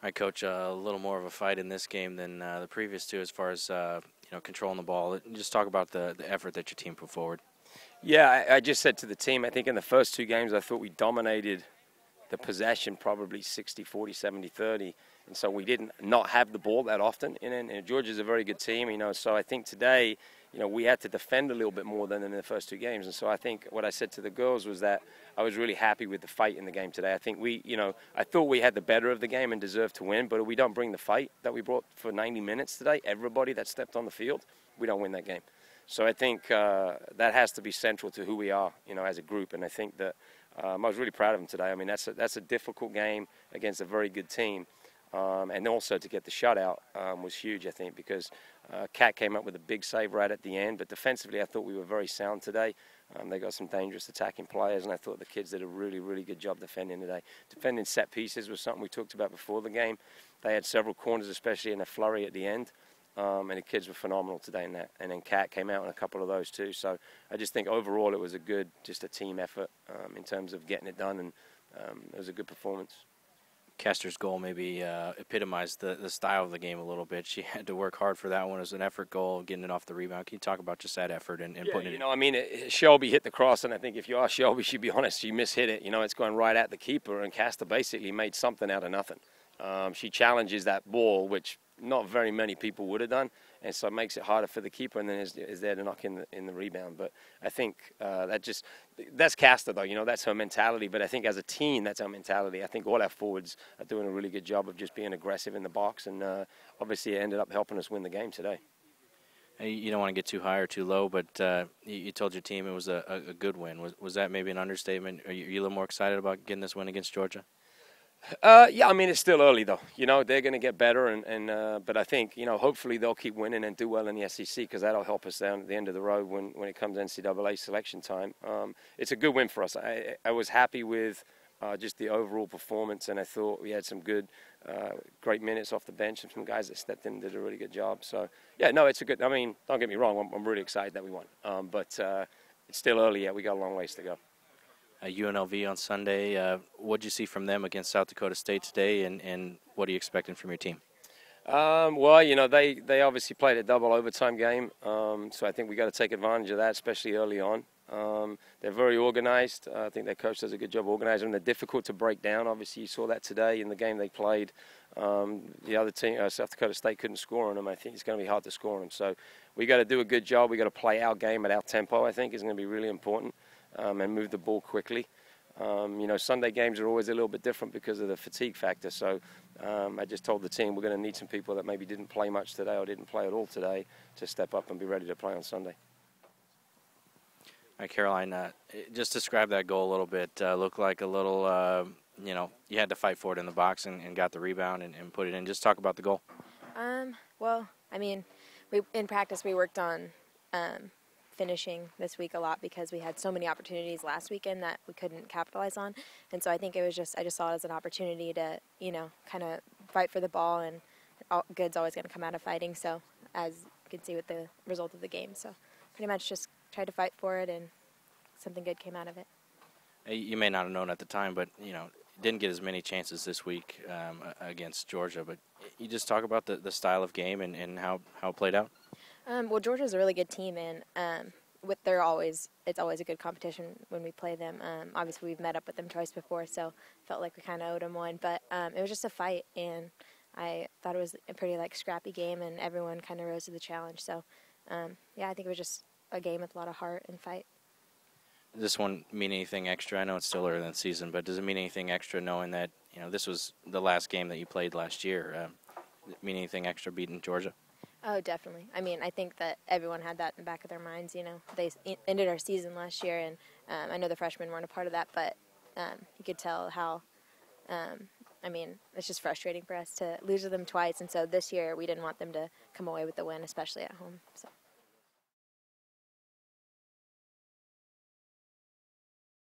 All right, Coach, a little more of a fight in this game than the previous two as far as controlling the ball. Just talk about the effort that your team put forward. Yeah, I just said to the team, I think in the first two games I thought we dominated the possession probably 60-40, 70-30. And so we didn't not have the ball that often. And Georgia's a very good team, so I think today, we had to defend a little bit more than in the first two games. And so I think what I said to the girls was that I was really happy with the fight in the game today. I think I thought we had the better of the game and deserved to win, but if we don't bring the fight that we brought for 90 minutes today, everybody that stepped on the field, we don't win that game. So I think that has to be central to who we are, as a group. And I think that I was really proud of them today. I mean, that's a difficult game against a very good team. And also to get the shutout was huge, I think, because Kat came up with a big save right at the end. But defensively, I thought we were very sound today. They got some dangerous attacking players, and I thought the kids did a really, really good job defending today. Defending set pieces was something we talked about before the game. They had several corners, especially in a flurry at the end. And the kids were phenomenal today in that. And then Kat came out in a couple of those too. So I just think overall it was just a team effort in terms of getting it done, and it was a good performance. Kester's goal maybe epitomized the style of the game a little bit. She had to work hard for that one. It was an effort goal, getting it off the rebound. Can you talk about just that effort and putting it in? Shelby hit the cross, and I think if you ask Shelby, she'd be honest, she mishit it. It's going right at the keeper, and Kester basically made something out of nothing. She challenges that ball, which not very many people would have done, and so it makes it harder for the keeper, and then is there to knock in the rebound. But I think that's Kester, though. That's her mentality. But I think as a team, that's our mentality. I think all our forwards are doing a really good job of just being aggressive in the box, and obviously it ended up helping us win the game today. You don't want to get too high or too low, but you told your team it was a good win. Was that maybe an understatement? Are you a little more excited about getting this win against Georgia? Yeah, I mean, it's still early, though. They're going to get better, but I think, hopefully they'll keep winning and do well in the SEC, because that'll help us down at the end of the road when it comes to NCAA selection time. It's a good win for us. I was happy with just the overall performance, and I thought we had some great minutes off the bench and some guys that stepped in and did a really good job. So, yeah, no, it's don't get me wrong, I'm really excited that we won. But it's still early yet. We got a long ways to go. UNLV on Sunday. What did you see from them against South Dakota State today, and what are you expecting from your team? Well, they obviously played a double overtime game, so I think we got to take advantage of that, especially early on. They're very organized. I think their coach does a good job organizing them. They're difficult to break down. Obviously, you saw that today in the game they played. The other team, South Dakota State, couldn't score on them. I think it's going to be hard to score on them. So we got to do a good job. We got to play our game at our tempo, I think, is going to be really important. And move the ball quickly. Sunday games are always a little bit different because of the fatigue factor. So I just told the team we're going to need some people that maybe didn't play much today or didn't play at all today to step up and be ready to play on Sunday. All right, Caroline, just describe that goal a little bit. Looked like a little, you had to fight for it in the box and got the rebound and put it in. Just talk about the goal. Well, I mean, in practice we worked on finishing this week a lot because we had so many opportunities last weekend that we couldn't capitalize on. And so I think I just saw it as an opportunity to, kind of fight for the ball, and good's always going to come out of fighting. So as you can see with the result of the game. So pretty much just tried to fight for it, and something good came out of it. You may not have known at the time, but, didn't get as many chances this week against Georgia. But you just talk about the style of game and how it played out. Well, Georgia's a really good team, and it's always a good competition when we play them. Obviously, we've met up with them twice before, so felt like we kind of owed them one. But it was just a fight, and I thought it was a pretty scrappy game, and everyone kind of rose to the challenge. So, yeah, I think it was just a game with a lot of heart and fight. Does this one mean anything extra? I know it's still early in the season, but does it mean anything extra knowing that this was the last game that you played last year? Mean anything extra beating Georgia? Oh, definitely. I mean, I think that everyone had that in the back of their minds. They ended our season last year, and I know the freshmen weren't a part of that, but you could tell how, it's just frustrating for us to lose to them twice. And so this year we didn't want them to come away with the win, especially at home. So.